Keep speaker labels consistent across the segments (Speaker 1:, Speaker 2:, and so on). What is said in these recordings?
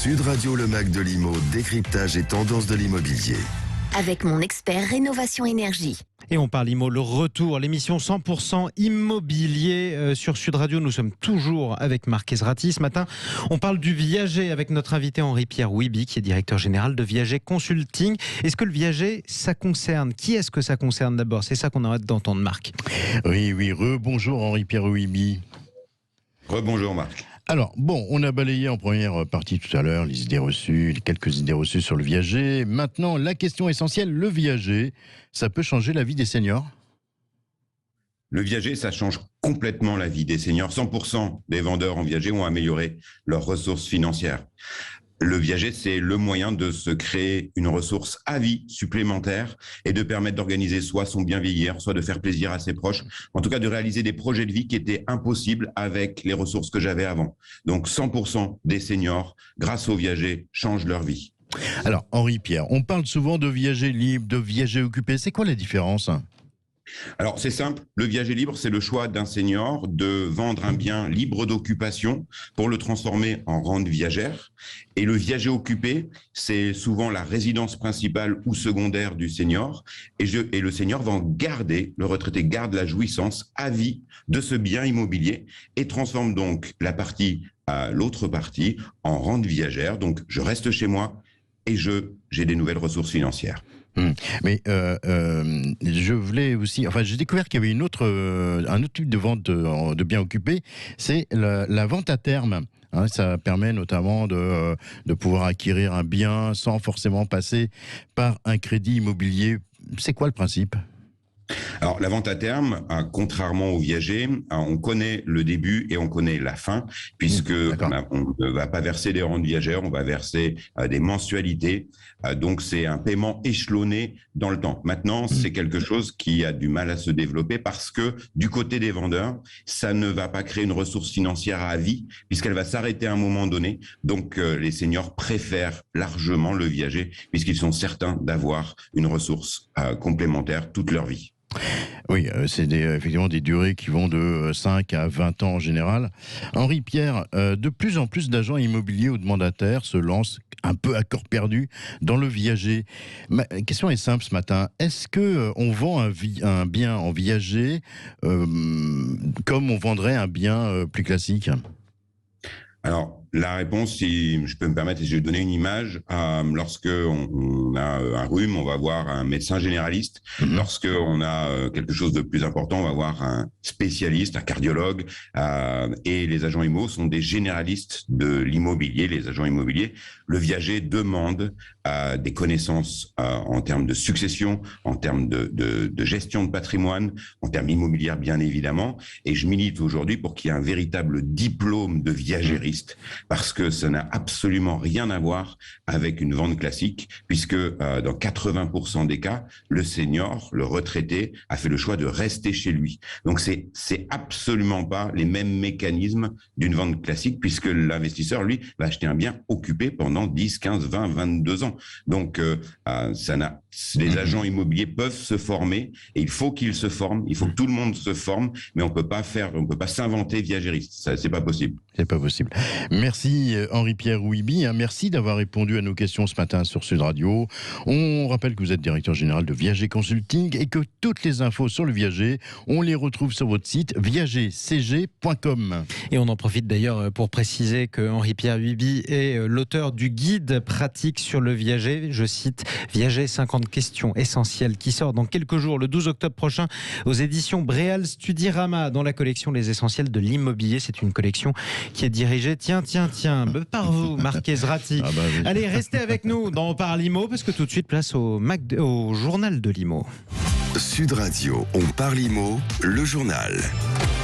Speaker 1: Sud Radio, le Mac de l'IMO, décryptage et tendance de l'immobilier.
Speaker 2: Avec mon expert rénovation énergie.
Speaker 3: Et on parle IMO, le retour, l'émission 100% immobilier sur Sud Radio. Nous sommes toujours avec Marc Ezrati. Ce matin, on parle du viager avec notre invité Henri-Pierre Wiby, qui est directeur général de Viager Consulting. Est-ce que le viager, ça concerne? Qui est-ce que ça concerne d'abord? C'est ça qu'on a hâte d'entendre, Marc.
Speaker 4: Oui, rebonjour Henri-Pierre Wiby.
Speaker 5: Rebonjour Marc.
Speaker 4: Alors, bon, on a balayé en première partie tout à l'heure les idées reçues, quelques idées reçues sur le viager. Maintenant, la question essentielle, le viager, ça peut changer la vie des seniors?
Speaker 5: Le viager, ça change complètement la vie des seniors. 100% des vendeurs en viager ont amélioré leurs ressources financières. Le viager, c'est le moyen de se créer une ressource à vie supplémentaire et de permettre d'organiser soit son bien vieillir, soit de faire plaisir à ses proches, en tout cas de réaliser des projets de vie qui étaient impossibles avec les ressources que j'avais avant. Donc 100% des seniors, grâce au viager, changent leur vie.
Speaker 4: Alors, Henri-Pierre, on parle souvent de viager libre, de viager occupé. C'est quoi la différence ?
Speaker 5: Alors, c'est simple. Le viager libre, c'est le choix d'un senior de vendre un bien libre d'occupation pour le transformer en rente viagère. Et le viager occupé, c'est souvent la résidence principale ou secondaire du senior. Et le senior va en garder, le retraité garde la jouissance à vie de ce bien immobilier et transforme donc la partie à l'autre partie en rente viagère. Donc, je reste chez moi et j'ai des nouvelles ressources financières.
Speaker 4: Mais je voulais aussi, j'ai découvert qu'il y avait un autre type de vente de biens occupés, c'est la vente à terme. Ça permet notamment de pouvoir acquérir un bien sans forcément passer par un crédit immobilier. C'est quoi le principe ?
Speaker 5: Alors, la vente à terme, contrairement au viager, on connaît le début et on connaît la fin, puisque on ne va pas verser des rentes viagères, on va verser des mensualités. Donc, c'est un paiement échelonné dans le temps. Maintenant, c'est quelque chose qui a du mal à se développer parce que du côté des vendeurs, ça ne va pas créer une ressource financière à vie, puisqu'elle va s'arrêter à un moment donné. Donc, les seniors préfèrent largement le viager, puisqu'ils sont certains d'avoir une ressource complémentaire toute leur vie.
Speaker 4: Oui, c'est effectivement des durées qui vont de 5 à 20 ans en général. Henri-Pierre, de plus en plus d'agents immobiliers ou de mandataires se lancent un peu à corps perdu dans le viager. Ma question est simple ce matin. Est-ce qu'on vend un bien en viager comme on vendrait un bien plus classique ?
Speaker 5: Alors, la réponse, si je peux me permettre, et je vais donner une image, lorsque on a un rhume, on va voir un médecin généraliste. Lorsque on a quelque chose de plus important, on va voir un spécialiste, un cardiologue. Et les agents IMO sont des généralistes de l'immobilier, les agents immobiliers. Le viager demande des connaissances en termes de succession, en termes de gestion de patrimoine, en termes immobiliers bien évidemment. Et je milite aujourd'hui pour qu'il y ait un véritable diplôme de viagériste, parce que ça n'a absolument rien à voir avec une vente classique, puisque dans 80% des cas, le senior, le retraité, a fait le choix de rester chez lui. Donc c'est absolument pas les mêmes mécanismes d'une vente classique, puisque l'investisseur, lui, va acheter un bien occupé pendant 10, 15, 20, 22 ans. Donc les agents immobiliers peuvent se former, et il faut qu'ils se forment, il faut que tout le monde se forme, mais on peut pas s'inventer viagériste, ça c'est pas possible.
Speaker 4: C'est pas possible. Merci Henri-Pierre Wiby, merci d'avoir répondu à nos questions ce matin sur Sud Radio. On rappelle que vous êtes directeur général de Viager Consulting et que toutes les infos sur le viager, on les retrouve sur votre site viagercg.com.
Speaker 3: Et on en profite d'ailleurs pour préciser que Henri-Pierre Wiby est l'auteur du guide pratique sur le viager. Je cite Viager 50 questions essentielles, qui sort dans quelques jours, le 12 octobre prochain, aux éditions Bréal Studirama, dans la collection Les Essentiels de l'immobilier. C'est une collection qui est dirigée, tiens, par vous, Marc Ezrati. Oui. Allez, restez avec nous dans On parle IMO, parce que tout de suite, place au journal de l'IMO.
Speaker 1: Sud Radio, on parle IMO, le journal.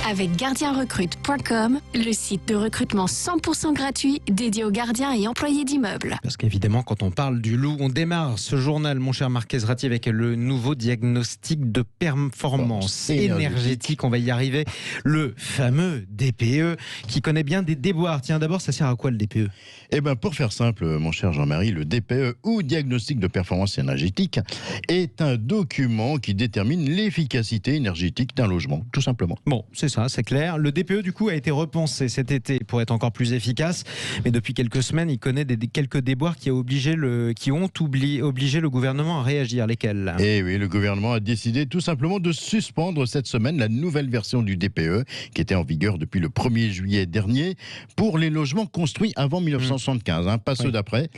Speaker 2: Avec gardienrecrute.com, le site de recrutement 100% gratuit dédié aux gardiens et employés d'immeubles.
Speaker 3: Parce qu'évidemment, quand on parle du loup, on démarre ce journal, mon cher Marc Ezrati, avec le nouveau diagnostic de performance énergétique. On va y arriver. Le fameux DPE, qui connaît bien des déboires. Tiens, d'abord, ça sert à quoi le DPE ?
Speaker 4: Eh bien, pour faire simple, mon cher Jean-Marie, le DPE ou diagnostic de performance énergétique est un document qui détermine l'efficacité énergétique d'un logement, tout simplement.
Speaker 3: Bon, c'est ça, c'est clair. Le DPE, du coup, a été repensé cet été pour être encore plus efficace. Mais depuis quelques semaines, il connaît quelques déboires qui ont obligé le gouvernement à réagir. Lesquels ?
Speaker 4: Et oui, le gouvernement a décidé tout simplement de suspendre cette semaine la nouvelle version du DPE qui était en vigueur depuis le 1er juillet dernier pour les logements construits avant 1975, pas ceux d'après.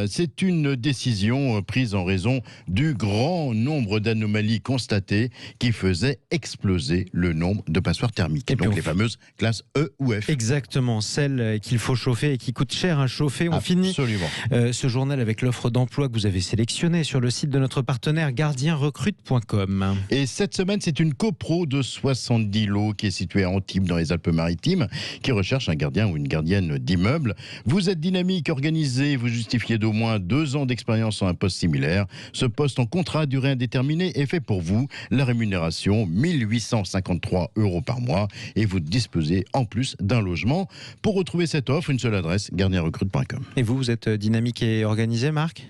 Speaker 4: C'est une décision prise en raison du grand nombre d'anomalies constatées qui faisaient exploser le nombre de passoires thermiques. Donc les fameuses classes E ou F.
Speaker 3: Exactement, celles qu'il faut chauffer et qui coûtent cher à chauffer. On finit ce journal avec l'offre d'emploi que vous avez sélectionnée sur le site de notre partenaire gardienrecrute.com.
Speaker 4: Et cette semaine, c'est une copro de 70 lots qui est située à Antibes dans les Alpes-Maritimes qui recherche un gardien ou une gardienne d'immeuble. Vous êtes dynamique, organisé, vous justifiez d'au moins 2 ans d'expérience sur un poste similaire. Ce poste en contrat à durée indéterminée est fait pour vous. La rémunération, 1 853 € par mois et vous disposez en plus d'un logement. Pour retrouver cette offre, une seule adresse, gardienrecrute.com.
Speaker 3: Et vous êtes dynamique et organisé, Marc ?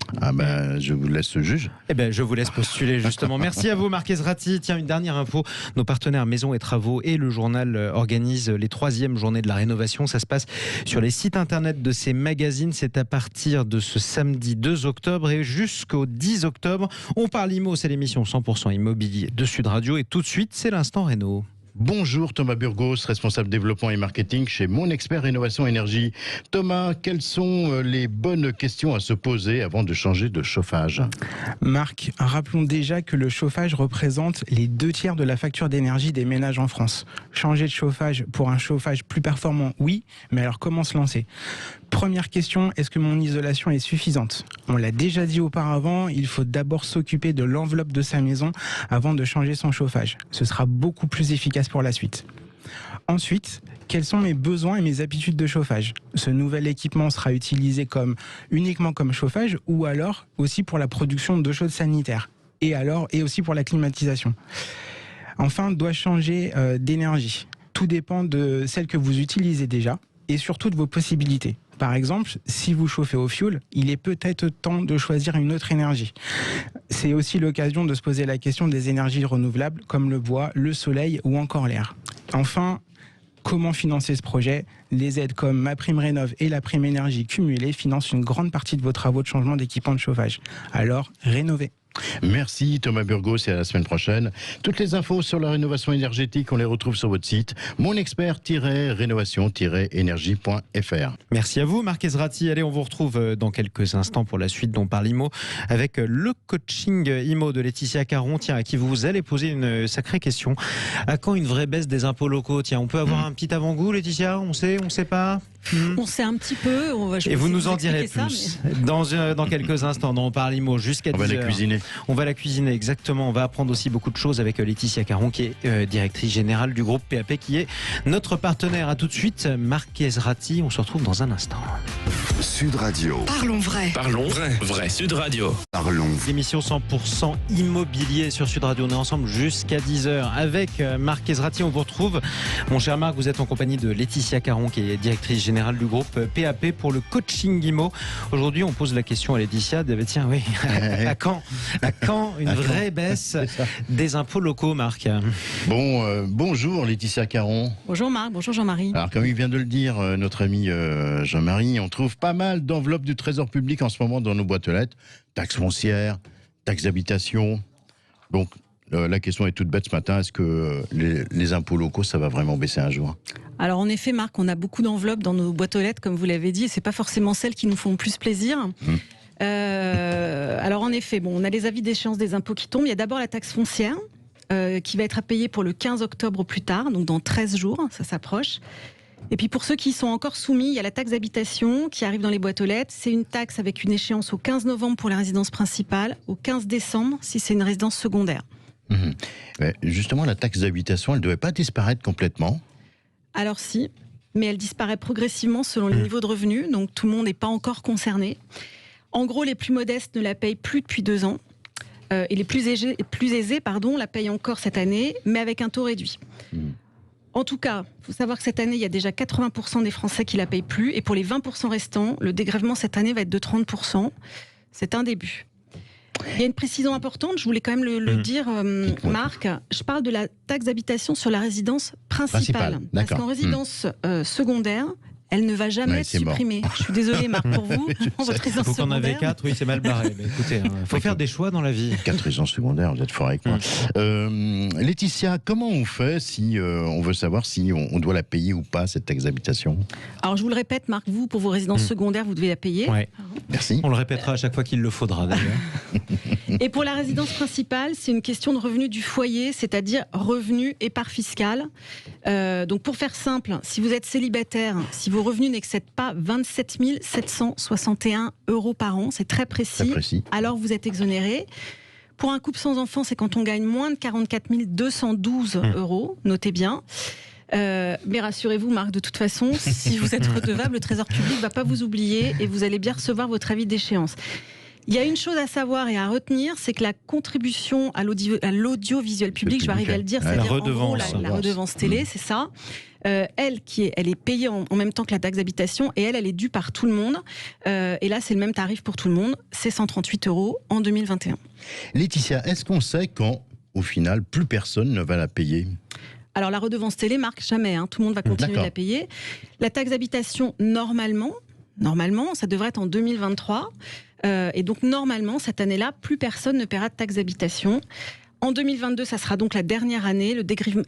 Speaker 4: Je vous laisse juge.
Speaker 3: Je vous laisse postuler justement. Merci à vous, Marc Ezrati. Tiens, une dernière info. Nos partenaires Maison et Travaux et le journal organisent les 3e journées de la rénovation. Ça se passe sur les sites internet de ces magazines. C'est à partir de ce samedi 2 octobre et jusqu'au 10 octobre. On parle IMO, c'est l'émission 100% immobilier de Sud Radio. Et tout de suite, c'est l'instant réno.
Speaker 4: Bonjour Thomas Burgos, responsable développement et marketing chez Mon Expert Rénovation Énergie. Thomas, quelles sont les bonnes questions à se poser avant de changer de chauffage ?
Speaker 6: Marc, rappelons déjà que le chauffage représente les 2/3 de la facture d'énergie des ménages en France. Changer de chauffage pour un chauffage plus performant, oui, mais alors comment se lancer ? Première question, est-ce que mon isolation est suffisante ? On l'a déjà dit auparavant, il faut d'abord s'occuper de l'enveloppe de sa maison avant de changer son chauffage. Ce sera beaucoup plus efficace pour la suite. Ensuite, quels sont mes besoins et mes habitudes de chauffage ? Ce nouvel équipement sera utilisé uniquement comme chauffage ou alors aussi pour la production d'eau chaude sanitaire et aussi pour la climatisation. Enfin, dois-je changer d'énergie ? Tout dépend de celle que vous utilisez déjà et surtout de vos possibilités. Par exemple, si vous chauffez au fioul, il est peut-être temps de choisir une autre énergie. C'est aussi l'occasion de se poser la question des énergies renouvelables comme le bois, le soleil ou encore l'air. Enfin, comment financer ce projet ? Les aides comme MaPrimeRénov' et la prime énergie cumulée financent une grande partie de vos travaux de changement d'équipement de chauffage. Alors, rénovez.
Speaker 4: Merci Thomas Burgos et à la semaine prochaine. Toutes les infos sur la rénovation énergétique, on les retrouve sur votre site monexpert-rénovation-énergie.fr.
Speaker 3: Merci à vous Marc Ezrati. Allez, on vous retrouve dans quelques instants pour la suite d'On parle IMO avec le coaching IMO de Laetitia Caron. Tiens, à qui vous allez poser une sacrée question. À quand une vraie baisse des impôts locaux ? Tiens, on peut avoir un petit avant-goût, Laetitia ? On sait pas ?
Speaker 7: On sait un petit peu.
Speaker 3: Et vous nous en direz plus dans quelques instants. On parle IMO jusqu'à 10h.
Speaker 4: On va la cuisiner.
Speaker 3: On va la cuisiner, exactement. On va apprendre aussi beaucoup de choses avec Laetitia Caron, qui est directrice générale du groupe PAP, qui est notre partenaire. À tout de suite, Marc Ezrati. On se retrouve dans un instant.
Speaker 1: Sud Radio.
Speaker 8: Parlons vrai.
Speaker 9: Parlons vrai Sud Radio.
Speaker 1: Parlons.
Speaker 3: Émission 100% immobilier sur Sud Radio. On est ensemble jusqu'à 10h avec Marc Ezrati. On vous retrouve. Mon cher Marc, vous êtes en compagnie de Laetitia Caron, qui est directrice générale du groupe PAP pour le coaching IMO. Aujourd'hui, on pose la question à Laetitia. Tiens, oui, à quand une vraie baisse des impôts locaux, Marc ?
Speaker 4: Bonjour Laetitia Caron.
Speaker 7: Bonjour Marc, bonjour Jean-Marie.
Speaker 4: Alors comme il vient de le dire, notre ami Jean-Marie, on trouve pas mal d'enveloppes du Trésor public en ce moment dans nos boîtes aux lettres. Taxes foncières, taxes d'habitation. Donc la question est toute bête ce matin, est-ce que les impôts locaux, ça va vraiment baisser un jour ?
Speaker 7: Alors en effet Marc, on a beaucoup d'enveloppes dans nos boîtes aux lettres, comme vous l'avez dit, et c'est pas forcément celles qui nous font le plus plaisir. Alors en effet, on a les avis d'échéance des impôts qui tombent. Il y a d'abord la taxe foncière qui va être à payer pour le 15 octobre au plus tard, donc dans 13 jours, ça s'approche. Et puis pour ceux qui sont encore soumis, il y a la taxe d'habitation qui arrive dans les boîtes aux lettres. C'est une taxe avec une échéance au 15 novembre pour la résidence principale, au 15 décembre si c'est une résidence secondaire.
Speaker 4: Justement, la taxe d'habitation, elle ne devait pas disparaître complètement ?
Speaker 7: Alors si, mais elle disparaît progressivement selon les niveaux de revenus, donc tout le monde n'est pas encore concerné. En gros, les plus modestes ne la payent plus depuis 2 ans. Et les plus aisés, la payent encore cette année, mais avec un taux réduit. En tout cas, il faut savoir que cette année, il y a déjà 80% des Français qui la payent plus. Et pour les 20% restants, le dégrèvement cette année va être de 30%. C'est un début. Il y a une précision importante, je voulais quand même le dire, Marc. Je parle de la taxe d'habitation sur la résidence principale. Parce qu'en résidence secondaire, elle ne va jamais être supprimée. Je suis désolée, Marc, pour vous. Votre résidence
Speaker 3: vous en avez 4, oui, c'est mal barré. Mais écoutez, il faut faire des choix dans la vie.
Speaker 4: 4 résidences secondaires, vous êtes fort avec moi. Laetitia, comment on fait si on veut savoir si on doit la payer ou pas, cette taxe d'habitation?
Speaker 7: Alors, je vous le répète, Marc, vous, pour vos résidences secondaires, vous devez la payer.
Speaker 3: Ouais.
Speaker 4: Merci.
Speaker 3: On le répétera à chaque fois qu'il le faudra, d'ailleurs.
Speaker 7: Et pour la résidence principale, c'est une question de revenu du foyer, c'est-à-dire revenu et part fiscale. Donc, pour faire simple, si vous êtes célibataire, si vos revenus n'excèdent pas 27 761 € par an, c'est très précis, alors vous êtes exonéré. Pour un couple sans enfant, c'est quand on gagne moins de 44 212 €, notez bien. Mais rassurez-vous, Marc, de toute façon, si vous êtes redevable, le Trésor public ne va pas vous oublier et vous allez bien recevoir votre avis d'échéance. Il y a une chose à savoir et à retenir, c'est que la contribution à l'audiovisuel public, je vais arriver à le dire, c'est-à-dire en gros la redevance télé, c'est ça. Elle est payée en même temps que la taxe d'habitation et elle est due par tout le monde. Et là, c'est le même tarif pour tout le monde, c'est 138 € en 2021.
Speaker 4: Laetitia, est-ce qu'on sait quand, au final, plus personne ne va la payer ?
Speaker 7: Alors la redevance télé, Marc, jamais, tout le monde va continuer de la payer. La taxe d'habitation, normalement, ça devrait être en 2023. Et donc, normalement, cette année-là, plus personne ne paiera de taxe d'habitation. En 2022, ça sera donc la dernière année. Le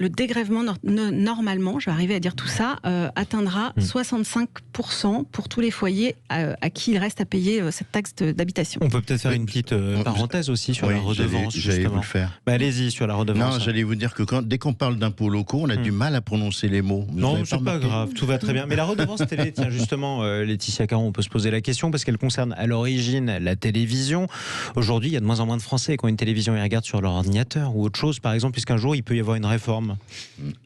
Speaker 7: dégrèvement, normalement, je vais arriver à dire tout ça, atteindra 65% pour tous les foyers à qui il reste à payer cette taxe d'habitation.
Speaker 3: On peut peut-être faire une petite parenthèse aussi sur la redevance,
Speaker 4: j'allais vous le faire.
Speaker 3: Allez-y, sur la redevance.
Speaker 4: Non, j'allais vous dire que dès qu'on parle d'impôts locaux, on a du mal à prononcer les mots.
Speaker 3: Non, c'est pas grave, tout va très bien. Mais la redevance télé, tiens, justement, Laetitia Caron, on peut se poser la question parce qu'elle concerne à l'origine la télévision. Aujourd'hui, il y a de moins en moins de Français qui ont une télévision et regardent sur leur ordinateur ou autre chose, par exemple, puisqu'un jour il peut y avoir une réforme.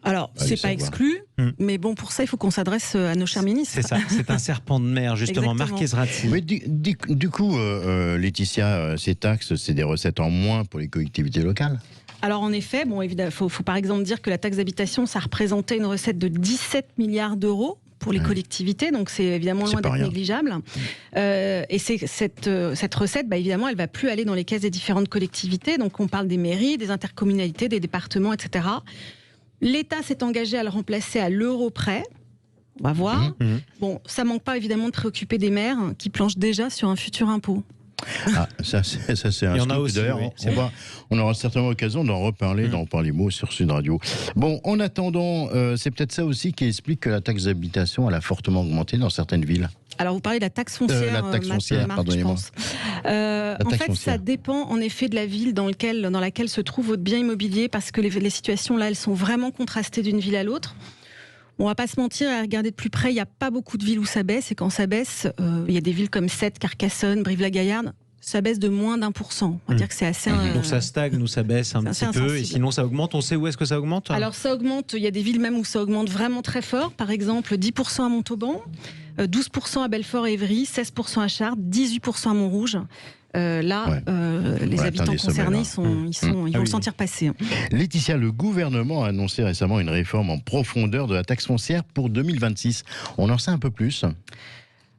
Speaker 7: Alors, c'est pas exclu, mais bon, pour ça, il faut qu'on s'adresse à nos chers ministres.
Speaker 3: C'est ça, c'est un serpent de mer, justement. Marc Ezrati.
Speaker 4: Mais du coup, Laetitia, ces taxes, c'est des recettes en moins pour les collectivités locales?
Speaker 7: Alors en effet, bon, évidemment, faut par exemple dire que la taxe d'habitation, ça représentait une recette de 17 milliards d'euros pour les collectivités, donc c'est évidemment loin d'être négligeable. Et cette recette, évidemment, elle va plus aller dans les caisses des différentes collectivités. Donc on parle des mairies, des intercommunalités, des départements, etc. L'État s'est engagé à le remplacer à l'euro près. On va voir. Bon, ça manque pas évidemment de préoccuper des maires qui planchent déjà sur un futur impôt.
Speaker 4: Ça c'est un scoop. D'ailleurs, on aura certainement l'occasion d'en reparler dans Parler mots sur Sud Radio. Bon, en attendant, c'est peut-être ça aussi qui explique que la taxe d'habitation elle a fortement augmenté dans certaines villes.
Speaker 7: Alors vous parlez de la taxe foncière, pardonnez-moi. En fait, ça dépend en effet de la ville dans laquelle se trouve votre bien immobilier, parce que les situations là, elles sont vraiment contrastées d'une ville à l'autre. On va pas se mentir, à regarder de plus près, il n'y a pas beaucoup de villes où ça baisse. Et quand ça baisse, il y a des villes comme Sète, Carcassonne, Brive-la-Gaillarde, ça baisse de moins d'1%. On va dire que c'est assez...
Speaker 3: Donc ça stagne ou ça baisse un petit peu, et sinon ça augmente. On sait où est-ce que ça augmente?
Speaker 7: Alors ça augmente, il y a des villes même où ça augmente vraiment très fort. Par exemple, 10% à Montauban, 12% à Belfort et Évry, 16% à Chartres, 18% à Montrouge. Les habitants concernés, ils vont le sentir passer.
Speaker 4: Laetitia, le gouvernement a annoncé récemment une réforme en profondeur de la taxe foncière pour 2026. On en sait un peu plus?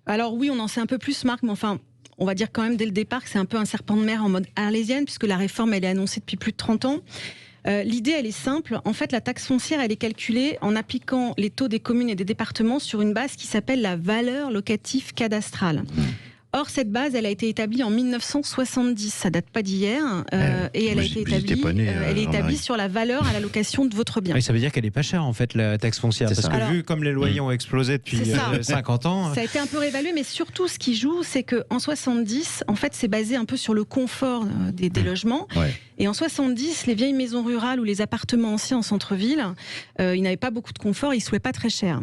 Speaker 7: Alors oui, on en sait un peu plus, Marc, mais enfin, on va dire quand même dès le départ que c'est un peu un serpent de mer en mode arlésienne, puisque la réforme, elle est annoncée depuis plus de 30 ans. L'idée, elle est simple. En fait, la taxe foncière, elle est calculée en appliquant les taux des communes et des départements sur une base qui s'appelle la valeur locative cadastrale. Or, cette base, elle a été établie en 1970, ça date pas d'hier, et elle a été établie sur la valeur à la location de votre bien.
Speaker 3: Et ça veut dire qu'elle est pas chère, en fait, la taxe foncière, parce que vu comme les loyers ont explosé depuis 50 ans...
Speaker 7: Ça a été un peu réévalué, mais surtout, ce qui joue, c'est qu'en 70, en fait, c'est basé un peu sur le confort des logements. Et en 70, les vieilles maisons rurales ou les appartements anciens en centre-ville, ils n'avaient pas beaucoup de confort, ils ne se louaient pas très cher.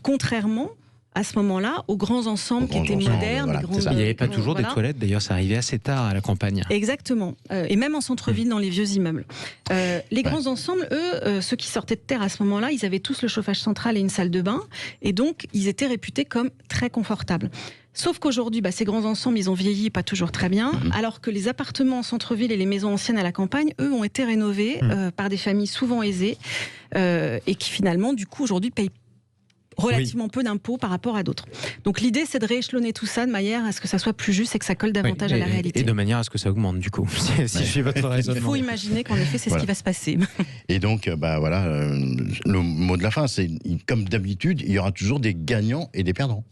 Speaker 7: Contrairement à ce moment-là, aux grands ensembles qui étaient modernes.
Speaker 3: Il n'y avait pas toujours des toilettes, d'ailleurs, ça arrivait assez tard à la campagne.
Speaker 7: Exactement, et même en centre-ville, dans les vieux immeubles. Les grands ensembles, eux, ceux qui sortaient de terre à ce moment-là, ils avaient tous le chauffage central et une salle de bain, et donc ils étaient réputés comme très confortables. Sauf qu'aujourd'hui, ces grands ensembles, ils ont vieilli pas toujours très bien, alors que les appartements en centre-ville et les maisons anciennes à la campagne, eux, ont été rénovés par des familles souvent aisées, et qui finalement, du coup, aujourd'hui, payent relativement peu d'impôts par rapport à d'autres. Donc l'idée, c'est de rééchelonner tout ça de manière à ce que ça soit plus juste et que ça colle davantage à la réalité.
Speaker 3: Et de manière à ce que ça augmente, du coup, si je suis votre raisonnement.
Speaker 7: Il faut imaginer qu'en effet, c'est ce qui va se passer.
Speaker 4: Et donc, le mot de la fin, c'est comme d'habitude, il y aura toujours des gagnants et des perdants.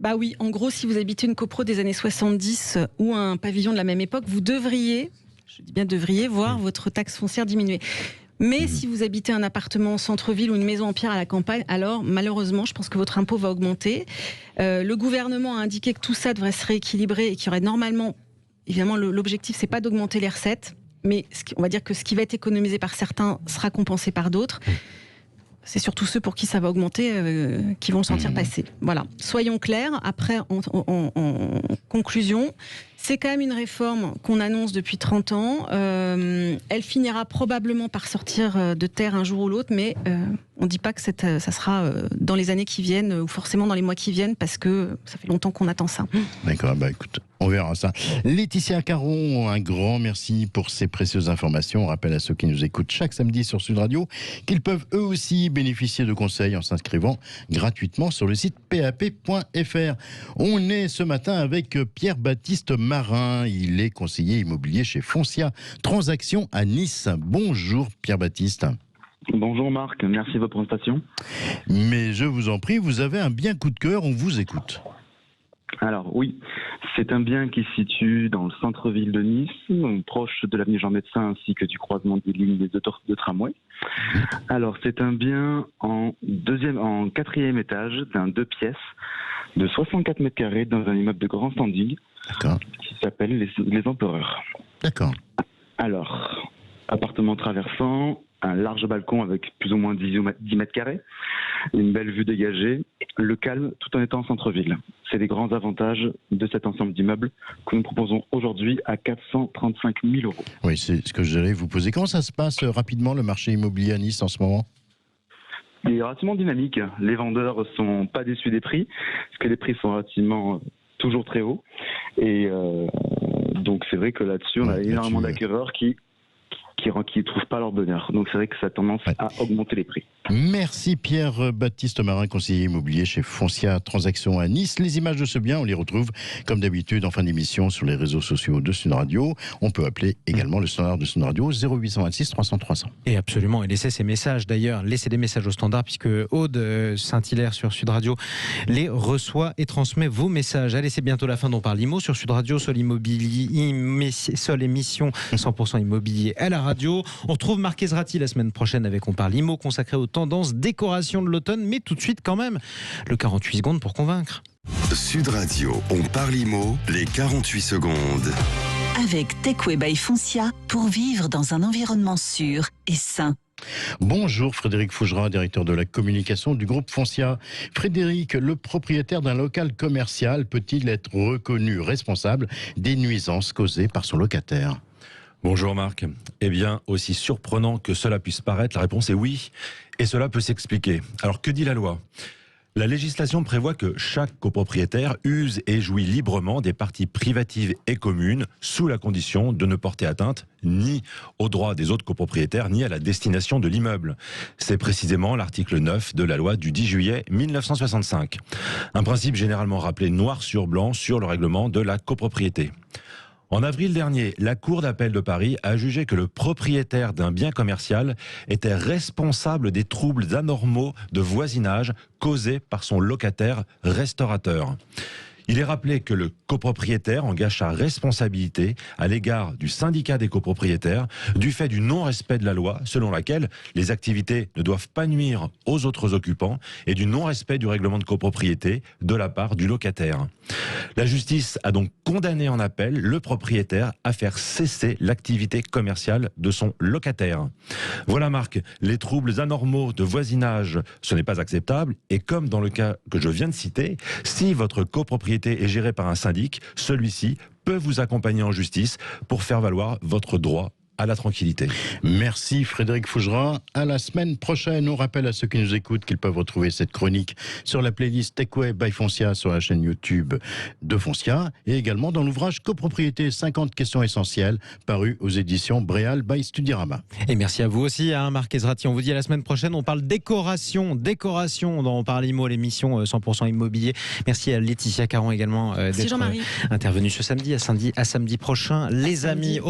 Speaker 7: Bah oui, en gros, si vous habitez une copro des années 70 ou un pavillon de la même époque, vous devriez, je dis bien devriez, voir votre taxe foncière diminuer. Mais si vous habitez un appartement en centre-ville ou une maison en pierre à la campagne, alors malheureusement, je pense que votre impôt va augmenter. Le gouvernement a indiqué que tout ça devrait se rééquilibrer et qu'il y aurait normalement, évidemment, l'objectif, c'est pas d'augmenter les recettes, mais on va dire que ce qui va être économisé par certains sera compensé par d'autres. C'est surtout ceux pour qui ça va augmenter qui vont le sentir passer. Voilà. Soyons clairs. Après, en conclusion, c'est quand même une réforme qu'on annonce depuis 30 ans. Elle finira probablement par sortir de terre un jour ou l'autre, mais on ne dit pas que ça sera dans les années qui viennent ou forcément dans les mois qui viennent, parce que ça fait longtemps qu'on attend ça.
Speaker 4: D'accord, écoute, on verra ça. Laetitia Caron, un grand merci pour ces précieuses informations. On rappelle à ceux qui nous écoutent chaque samedi sur Sud Radio qu'ils peuvent eux aussi bénéficier de conseils en s'inscrivant gratuitement sur le site pap.fr. On est ce matin avec Pierre-Baptiste Marin. Il est conseiller immobilier chez Foncia Transactions à Nice. Bonjour Pierre-Baptiste.
Speaker 8: Bonjour Marc, merci de votre présentation.
Speaker 4: Mais je vous en prie, vous avez un bien coup de cœur, on vous écoute.
Speaker 8: Alors oui, c'est un bien qui se situe dans le centre-ville de Nice, proche de l'avenue Jean Médecin ainsi que du croisement des lignes de tramway. Alors c'est un bien en 4e étage d'un 2 pièces de 64 mètres carrés dans un immeuble de grand standing qui s'appelle les Empereurs.
Speaker 4: D'accord.
Speaker 8: Alors, appartement traversant, un large balcon avec plus ou moins 10 mètres carrés, une belle vue dégagée, le calme tout en étant en centre-ville. C'est les grands avantages de cet ensemble d'immeubles que nous proposons aujourd'hui à 435 000 €.
Speaker 4: Oui, c'est ce que j'allais vous poser. Comment ça se passe rapidement le marché immobilier à Nice en ce moment ?
Speaker 8: Il est relativement dynamique. Les vendeurs ne sont pas déçus des prix, parce que les prix sont relativement toujours très hauts. Et donc c'est vrai que là-dessus, on a énormément d'acquéreurs qui ne trouvent pas leur bonheur. Donc c'est vrai que ça a tendance à augmenter les prix.
Speaker 4: Merci Pierre-Baptiste Marin, conseiller immobilier chez Foncia Transactions à Nice. Les images de ce bien, on les retrouve comme d'habitude en fin d'émission sur les réseaux sociaux de Sud Radio. On peut appeler également le standard de Sud Radio 0826 300 300.
Speaker 3: Et absolument, et laissez ces messages d'ailleurs, laissez des messages au standard puisque Aude Saint-Hilaire sur Sud Radio les reçoit et transmet vos messages. Allez, c'est bientôt la fin d'On parle IMO sur Sud Radio, seule émission 100% immobilier à la radio. On retrouve Marc Ezrati la semaine prochaine avec On parle IMO consacré aux tendances décoration de l'automne, mais tout de suite quand même le 48 secondes pour convaincre.
Speaker 1: Sud Radio, On parle IMO, les 48 secondes.
Speaker 10: Avec Techway by Foncia pour vivre dans un environnement sûr et sain.
Speaker 4: Bonjour Frédéric Fougerat, directeur de la communication du groupe Foncia. Frédéric, le propriétaire d'un local commercial peut-il être reconnu responsable des nuisances causées par son locataire ?
Speaker 11: Bonjour Marc. Eh bien, aussi surprenant que cela puisse paraître, la réponse est oui. Et cela peut s'expliquer. Alors, que dit la loi ? La législation prévoit que chaque copropriétaire use et jouit librement des parties privatives et communes sous la condition de ne porter atteinte ni aux droits des autres copropriétaires ni à la destination de l'immeuble. C'est précisément l'article 9 de la loi du 10 juillet 1965. Un principe généralement rappelé noir sur blanc sur le règlement de la copropriété. En avril dernier, la Cour d'appel de Paris a jugé que le propriétaire d'un bien commercial était responsable des troubles anormaux de voisinage causés par son locataire restaurateur. Il est rappelé que le copropriétaire engage sa responsabilité à l'égard du syndicat des copropriétaires du fait du non-respect de la loi selon laquelle les activités ne doivent pas nuire aux autres occupants et du non-respect du règlement de copropriété de la part du locataire. La justice a donc condamné en appel le propriétaire à faire cesser l'activité commerciale de son locataire. Voilà Marc, les troubles anormaux de voisinage, ce n'est pas acceptable et comme dans le cas que je viens de citer, si votre copropriété est géré par un syndic, celui-ci peut vous accompagner en justice pour faire valoir votre droit à la tranquillité.
Speaker 4: Merci Frédéric Fougerat. À la semaine prochaine. On rappelle à ceux qui nous écoutent qu'ils peuvent retrouver cette chronique sur la playlist Techway by Foncia sur la chaîne YouTube de Foncia et également dans l'ouvrage Copropriété 50 questions essentielles paru aux éditions Bréal by Studirama.
Speaker 3: Et merci à vous aussi, hein, Marc Ezrati. On vous dit à la semaine prochaine. On parle décoration dans Parle Immo, l'émission 100% immobilier. Merci à Laetitia Caron également d'être intervenue ce samedi à samedi prochain. Les amis.